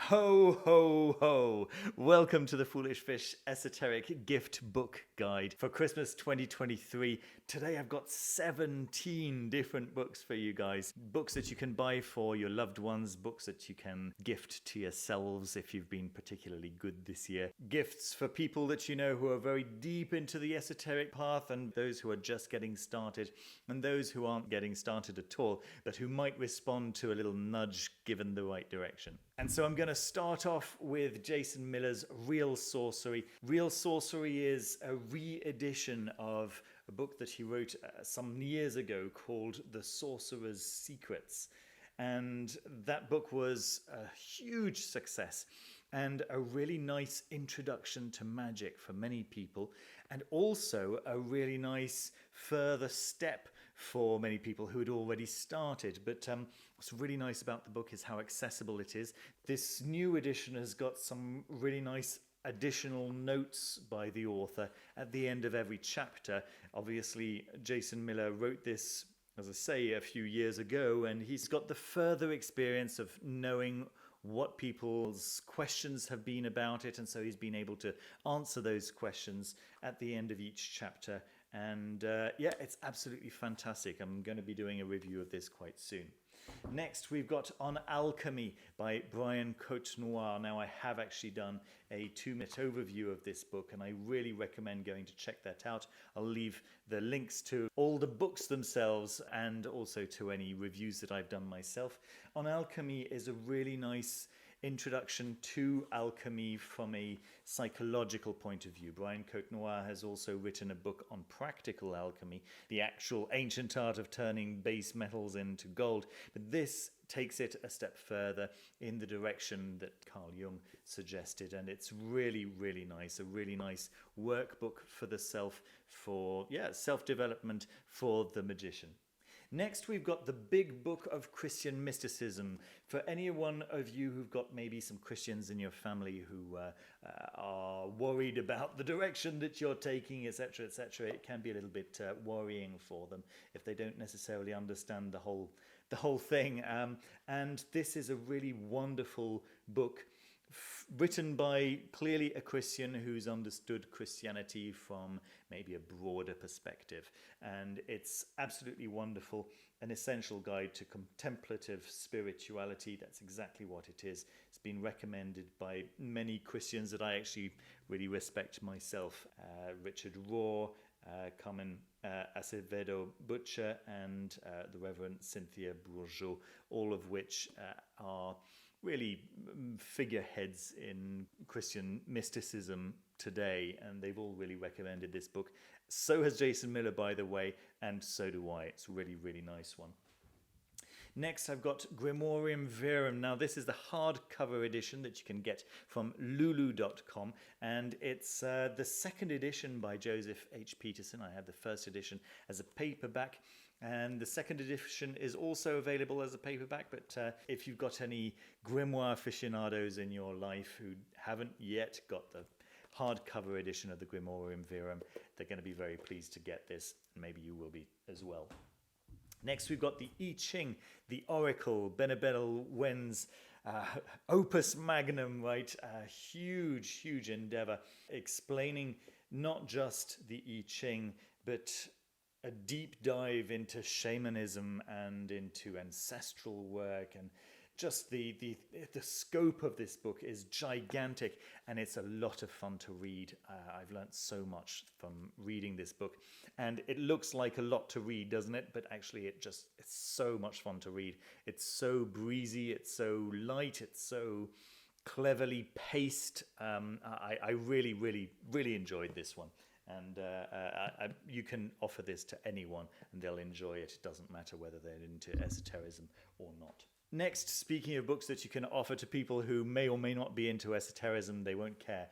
Ho, ho, ho. Welcome to the Foolish Fish Esoteric Gift Book Guide for Christmas 2023. Today I've got 17 different books for you guys. Books that you can buy for your loved ones, books that you can gift to yourselves if you've been particularly good this year. Gifts for people that you know who are very deep into the esoteric path, and those who are just getting started, and those who aren't getting started at all, but who might respond to a little nudge given the right direction. And so I'm going to start off with Jason Miller's Real Sorcery. Real Sorcery is a re-edition of a book that he wrote some years ago called The Sorcerer's Secrets. And that book was a huge success and a really nice introduction to magic for many people, and also a really nice further step for many people who had already started. But what's really nice about the book is how accessible it is. This new edition has got some really nice additional notes by the author at the end of every chapter. Obviously, Jason Miller wrote this, as I say, a few years ago, and he's got the further experience of knowing what people's questions have been about it, and so he's been able to answer those questions at the end of each chapter. And yeah, it's absolutely fantastic. I'm going to be doing a review of this quite soon. Next, we've got On Alchemy by Brian Cote-Noir. Now, I have actually done a 2-minute overview of this book, and I really recommend going to check that out. I'll leave the links to all the books themselves and also to any reviews that I've done myself. On Alchemy is a really nice introduction to alchemy from a psychological point of view. Brian Cote-Noir has also written a book on practical alchemy, the actual ancient art of turning base metals into gold. But this takes it a step further in the direction that Carl Jung suggested, and it's really, really nice. A really nice workbook for the self, for self-development for the magician. Next, we've got the Big Book of Christian Mysticism. For any one of you who've got maybe some Christians in your family who are worried about the direction that you're taking, etc., etc., it can be a little bit worrying for them if they don't necessarily understand the whole thing. And this is a really wonderful book written by clearly a Christian who's understood Christianity from maybe a broader perspective. And it's absolutely wonderful, an essential guide to contemplative spirituality. That's exactly what it is. It's been recommended by many Christians that I actually really respect myself. Richard Rohr, Carmen Acevedo Butcher, and the Reverend Cynthia Bourgeot, all of which are really figureheads in Christian mysticism today, and they've all really recommended this book. So has Jason Miller, by the way, and so do I. It's a really, really nice one. Next, I've got Grimorium Verum. Now, this is the hardcover edition that you can get from lulu.com, and it's the second edition by Joseph H. Peterson. I had the first edition as a paperback, and the second edition is also available as a paperback, but if you've got any grimoire aficionados in your life who haven't yet got the hardcover edition of the Grimorium Verum, they're going to be very pleased to get this, and maybe you will be as well. Next, we've got the I Ching, the Oracle, Benabel Wen's opus magnum, right? A huge, huge endeavor explaining not just the I Ching, but a deep dive into shamanism and into ancestral work, and just the scope of this book is gigantic, and it's a lot of fun to read. I've learnt so much from reading this book, and it looks like a lot to read, doesn't it? But actually it's so much fun to read. It's so breezy, it's so light, it's so cleverly paced. I really, really, really enjoyed this one. And you can offer this to anyone and they'll enjoy it. It doesn't matter whether they're into esotericism or not. Next, speaking of books that you can offer to people who may or may not be into esotericism, they won't care.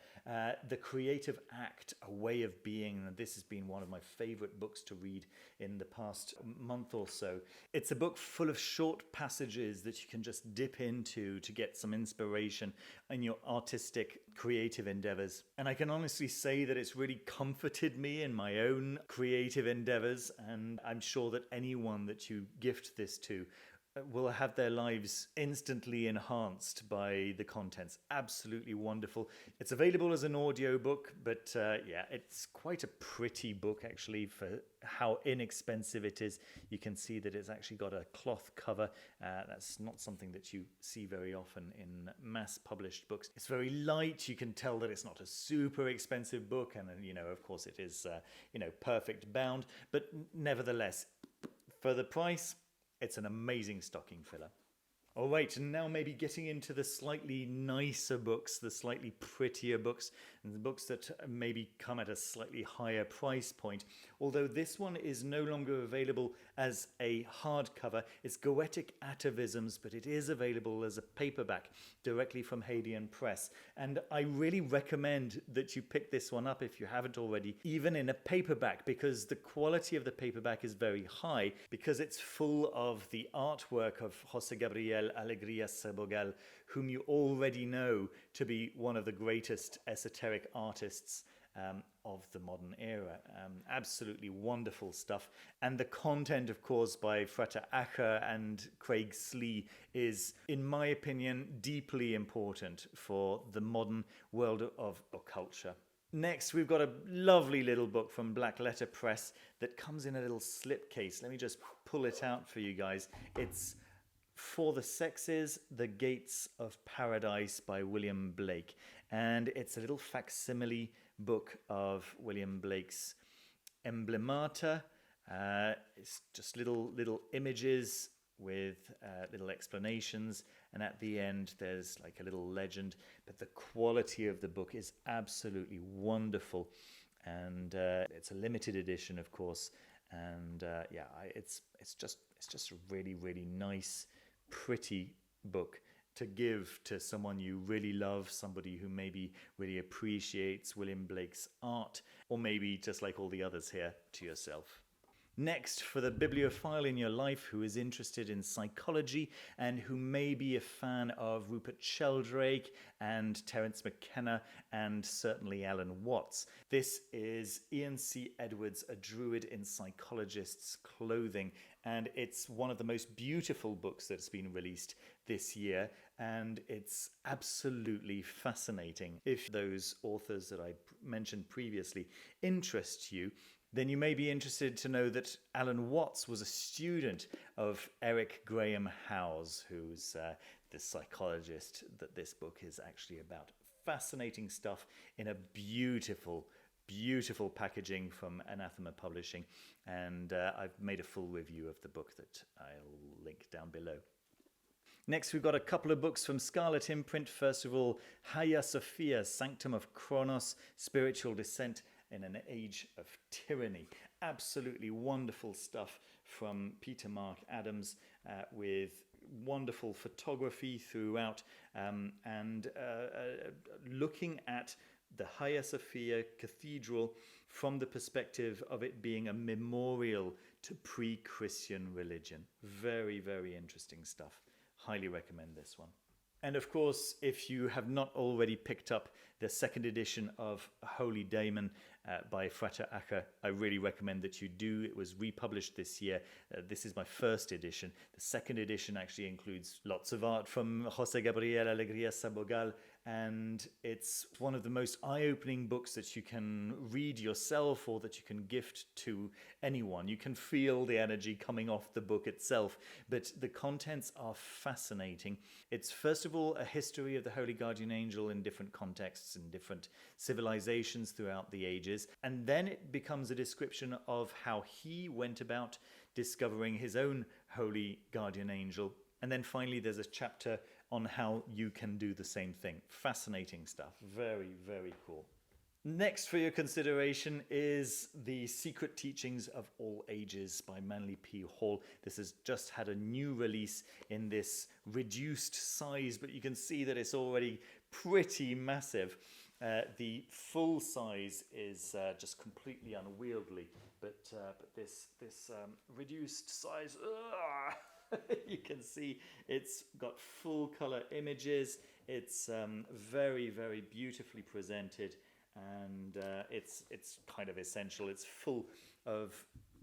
The Creative Act, A Way of Being. And this has been one of my favorite books to read in the past month or so. It's a book full of short passages that you can just dip into to get some inspiration in your artistic, creative endeavors. And I can honestly say that it's really comforted me in my own creative endeavors. And I'm sure that anyone that you gift this to will have their lives instantly enhanced by the contents. Absolutely wonderful. It's available as an audiobook, but yeah, it's quite a pretty book actually for how inexpensive it is. You can see that it's actually got a cloth cover. That's not something that you see very often in mass published books. It's very light. You can tell that it's not a super expensive book, and of course it is perfect bound, but nevertheless, for the price, it's an amazing stocking filler. All right, and now maybe getting into the slightly nicer books, the slightly prettier books, and the books that maybe come at a slightly higher price point. Although this one is no longer available as a hardcover. It's Goêtic Atavisms, but it is available as a paperback directly from Hagia Press. And I really recommend that you pick this one up if you haven't already, even in a paperback, because the quality of the paperback is very high, because it's full of the artwork of José Gabriel Alegría Sabogal, whom you already know to be one of the greatest esoteric artists of the modern era. Absolutely wonderful stuff. And the content, of course, by Frat Aka and Craig Slee is, in my opinion, deeply important for the modern world of occulture. Next, we've got a lovely little book from Black Letter Press that comes in a little slipcase. Let me just pull it out for you guys. It's For the Sexes, The Gates of Paradise by William Blake. And it's a little facsimile book of William Blake's emblemata. It's just little images with little explanations, and at the end there's like a little legend. But the quality of the book is absolutely wonderful, and it's a limited edition, of course. And it's just a really nice, pretty book to give to someone you really love, somebody who maybe really appreciates William Blake's art, or maybe just like all the others here, to yourself. Next, for the bibliophile in your life who is interested in psychology and who may be a fan of Rupert Sheldrake and Terence McKenna and certainly Alan Watts, this is Ian C. Edwards, A Druid in Psychologist's Clothing, and it's one of the most beautiful books that's been released this year, and it's absolutely fascinating. If those authors that I mentioned previously interest you, then you may be interested to know that Alan Watts was a student of Eric Graham Howes, who's the psychologist that this book is actually about. Fascinating stuff in a beautiful packaging from Anathema Publishing, and I've made a full review of the book that I'll link down below. Next, we've got a couple of books from Scarlet Imprint. First of all, Hagia Sophia, Sanctum of Kronos, Spiritual Descent in an Age of Tyranny. Absolutely wonderful stuff from Peter Mark Adams, with wonderful photography throughout, and looking at the Hagia Sophia Cathedral from the perspective of it being a memorial to pre-Christian religion. Very interesting stuff. Highly recommend this one. And of course, if you have not already picked up the second edition of Holy Daimon by Frat Aka, I really recommend that you do. It was republished this year. This is my first edition. The second edition actually includes lots of art from José Gabriel Alegría Sabogal, and it's one of the most eye-opening books that you can read yourself or that you can gift to anyone. You can feel the energy coming off the book itself, but the contents are fascinating. It's first of all a history of the Holy Guardian Angel in different contexts and different civilizations throughout the ages, and then it becomes a description of how he went about discovering his own Holy Guardian Angel. And then finally there's a chapter on how you can do the same thing. Fascinating stuff. Very cool. Next for your consideration is The Secret Teachings of All Ages by Manley P Hall. This has just had a new release in this reduced size, but you can see that it's already pretty massive. The full size is just completely unwieldy, but this reduced size, you can see it's got full color images. It's very beautifully presented, and it's kind of essential. It's full of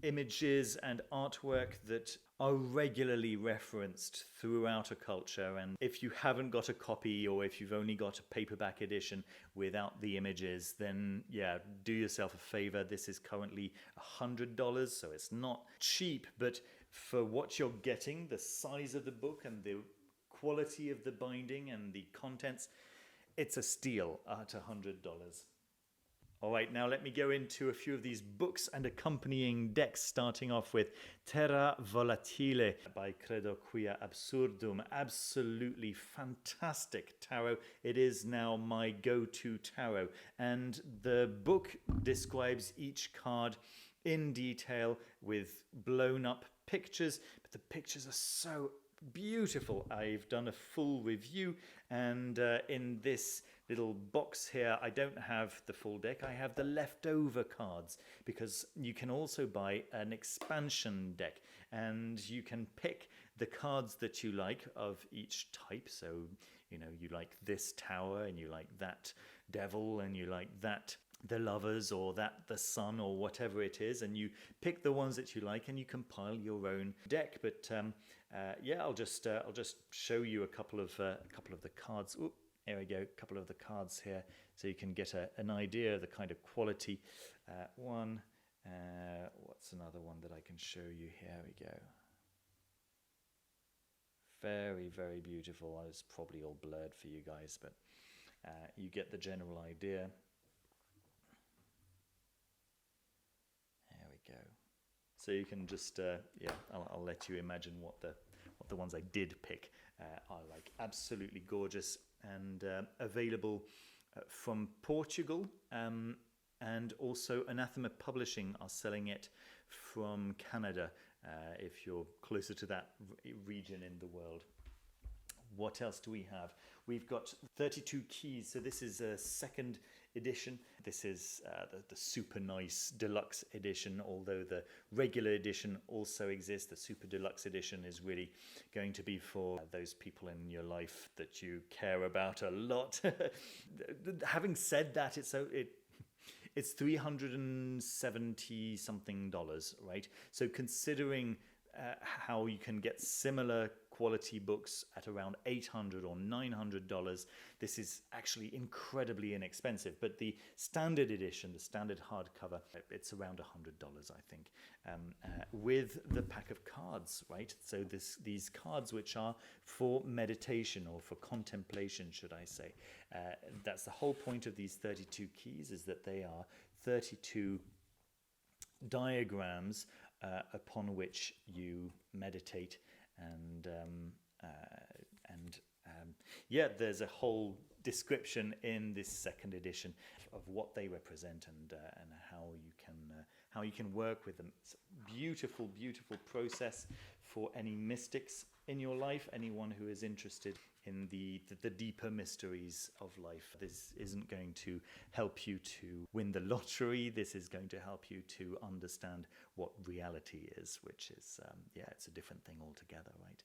images and artwork that are regularly referenced throughout a culture. And if you haven't got a copy, or if you've only got a paperback edition without the images, then yeah, do yourself a favor. This is currently $100, so it's not cheap, but for what you're getting, the size of the book and the quality of the binding and the contents, it's a steal at $100. All right, now let me go into a few of these books and accompanying decks, starting off with Terra Volatile by Credo Quia Absurdum. Absolutely fantastic tarot. It is now my go-to tarot. And the book describes each card in detail with blown up pictures, but the pictures are so beautiful. I've done a full review, and in this little box here, I don't have the full deck. I have the leftover cards, because you can also buy an expansion deck, and you can pick the cards that you like of each type. So, you know, you like this tower, and you like that devil, and you like that the lovers, or that the sun, or whatever it is, and you pick the ones that you like, and you compile your own deck. But yeah, I'll just show you a couple of the cards. Oop, here we go, a couple of the cards here, so you can get an idea of the kind of quality. What's another one that I can show you? Here we go. Very, very beautiful. It's probably all blurred for you guys, but you get the general idea. There we go. So you can just, yeah, I'll let you imagine what the ones I did pick are like. Absolutely gorgeous, and available from Portugal, and also Anathema Publishing are selling it from Canada, if you're closer to that region in the world. What else do we have? We've got 32 keys. So this is a second edition. This is the super nice deluxe edition, although the regular edition also exists. The super deluxe edition is really going to be for those people in your life that you care about a lot. Having said that, it's $370 something, right? So considering how you can get similar quality books at around $800 or $900, this is actually incredibly inexpensive. But the standard edition, the standard hardcover, it's around $100, I think, with the pack of cards, right? So these cards, which are for meditation, or for contemplation, should I say. That's the whole point of these 32 keys, is that they are 32 diagrams upon which you meditate, and yeah, there's a whole description in this second edition of what they represent, and how you can work with them. It's a beautiful, beautiful process for any mystics in your life, anyone who is interested in the deeper mysteries of life. This isn't going to help you to win the lottery. This is going to help you to understand what reality is, which is, yeah, it's a different thing altogether, right?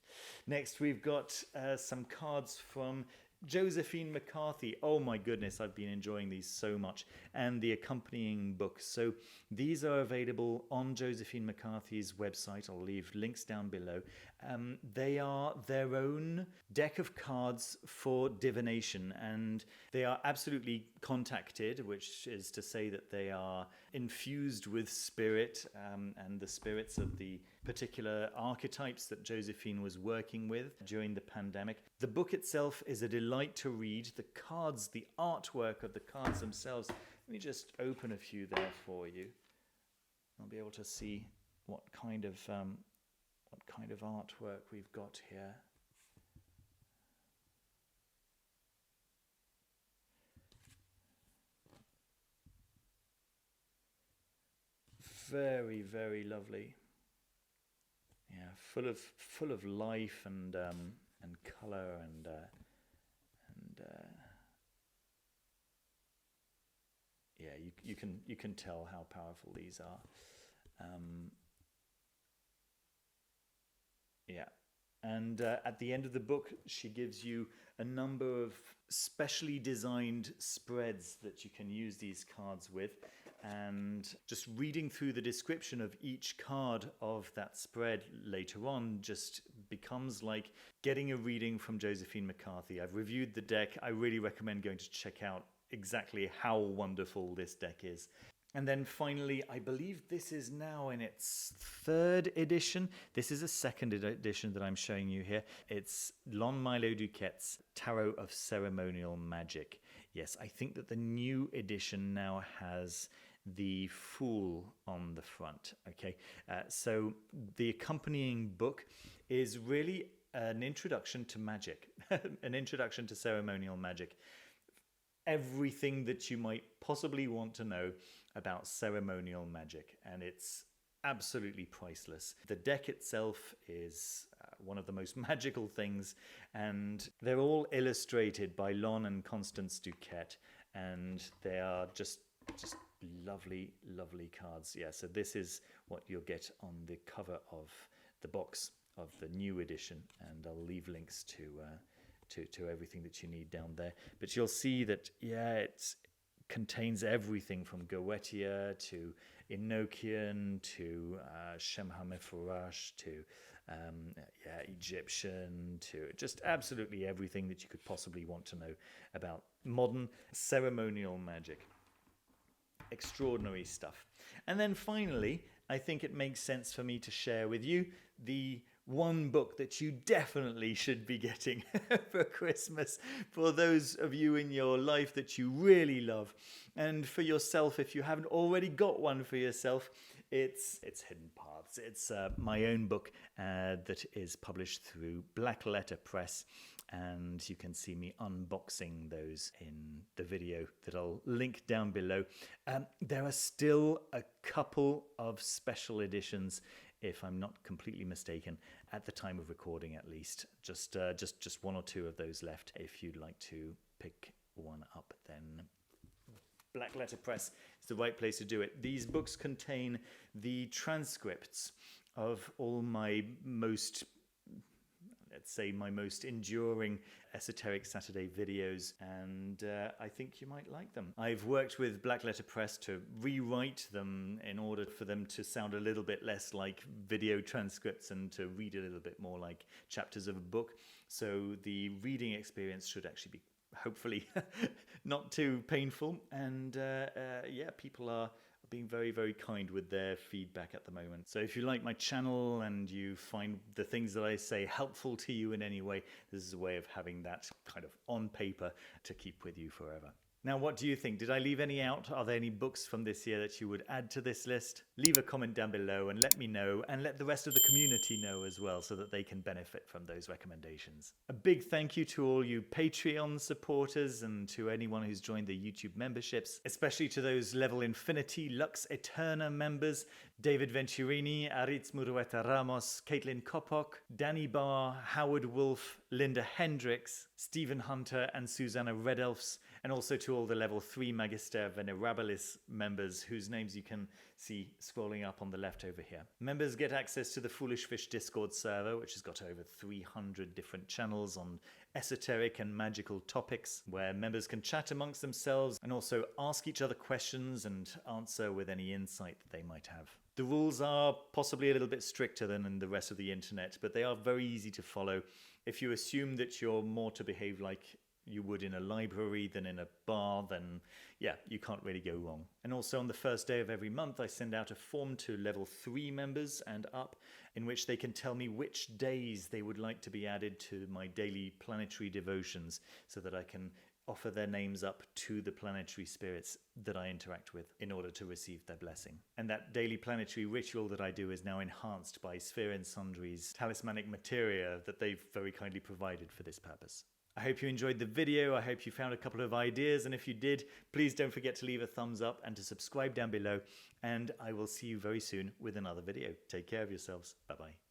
Next, we've got some cards from Josephine McCarthy. Oh my goodness, I've been enjoying these so much, and the accompanying books. So these are available on Josephine McCarthy's website. I'll leave links down below. They are their own deck of cards for divination, and they are absolutely contacted, which is to say that they are infused with spirit, and the spirits of the particular archetypes that Josephine was working with during the pandemic. The book itself is a delight to read. The cards, the artwork of the cards themselves. Let me just open a few there for you. I'll be able to see what kind of artwork we've got here. Very, very lovely. Yeah, full of life and color and yeah, you can tell how powerful these are. Yeah, and at the end of the book, she gives you a number of specially designed spreads that you can use these cards with. and just reading through the description of each card of that spread later on just becomes like getting a reading from Josephine McCarthy. I've reviewed the deck. I really recommend going to check out exactly how wonderful this deck is. And then finally, I believe this is now in its 3rd edition. This is a 2nd edition that I'm showing you here. It's Lon Milo Duquette's Tarot of Ceremonial Magic. Yes, I think that the new edition now has the Fool on the front. Okay, so the accompanying book is really an introduction to magic, an introduction to ceremonial magic. Everything that you might possibly want to know about ceremonial magic, and it's absolutely priceless. The deck itself is one of the most magical things, and they're all illustrated by Lon and Constance Duquette, and they are just lovely, lovely cards. Yeah, so this is what you'll get on the cover of the box of the new edition, and I'll leave links to everything that you need down there. But you'll see that, yeah, it contains everything from Goetia to Enochian to Shemha-Mephorash to Egyptian, to just absolutely everything that you could possibly want to know about modern ceremonial magic. Extraordinary stuff. And then finally, I think it makes sense for me to share with you the one book that you definitely should be getting for Christmas, for those of you in your life that you really love. And for yourself, if you haven't already got one for yourself, it's Hidden Paths. It's my own book that is published through Black Letter Press, and you can see me unboxing those in the video that I'll link down below. There are still a couple of special editions, if I'm not completely mistaken, at the time of recording at least. Just one or two of those left. If you'd like to pick one up, then Black Letter Press is the right place to do it. These books contain the transcripts of all my most, let's say, my most enduring Esoteric Saturday videos, and I think you might like them. I've worked with Black Letter Press to rewrite them in order for them to sound a little bit less like video transcripts and to read a little bit more like chapters of a book. So the reading experience should actually be hopefully not too painful, and yeah, people are being very, very kind with their feedback at the moment. So if you like my channel and you find the things that I say helpful to you in any way, this is a way of having that kind of on paper to keep with you forever. Now, what do you think? Did I leave any out? Are there any books from this year that you would add to this list? Leave a comment down below and let me know, and let the rest of the community know as well, so that they can benefit from those recommendations. A big thank you to all you Patreon supporters and to anyone who's joined the YouTube memberships, especially to those Level Infinity Lux Eterna members: David Venturini, Aritz Murueta Ramos, Caitlin Kopok, Danny Barr, Howard Wolf, Linda Hendricks, Stephen Hunter, and Susanna Redelfs, and also to all the Level 3 Magister Venerabilis members whose names you can see scrolling up on the left over here. Members get access to the Foolish Fish Discord server, which has got over 300 different channels on esoteric and magical topics, where members can chat amongst themselves and also ask each other questions and answer with any insight that they might have. The rules are possibly a little bit stricter than in the rest of the internet, but they are very easy to follow. If you assume that you're more to behave like you would in a library than in a bar, then yeah, you can't really go wrong. And also on the first day of every month, I send out a form to Level 3 members and up, in which they can tell me which days they would like to be added to my daily planetary devotions, so that I can offer their names up to the planetary spirits that I interact with in order to receive their blessing. And that daily planetary ritual that I do is now enhanced by Sphere and Sundry's talismanic materia that they've very kindly provided for this purpose. I hope you enjoyed the video. I hope you found a couple of ideas, and if you did, please don't forget to leave a thumbs up and to subscribe down below, and I will see you very soon with another video. Take care of yourselves. Bye-bye.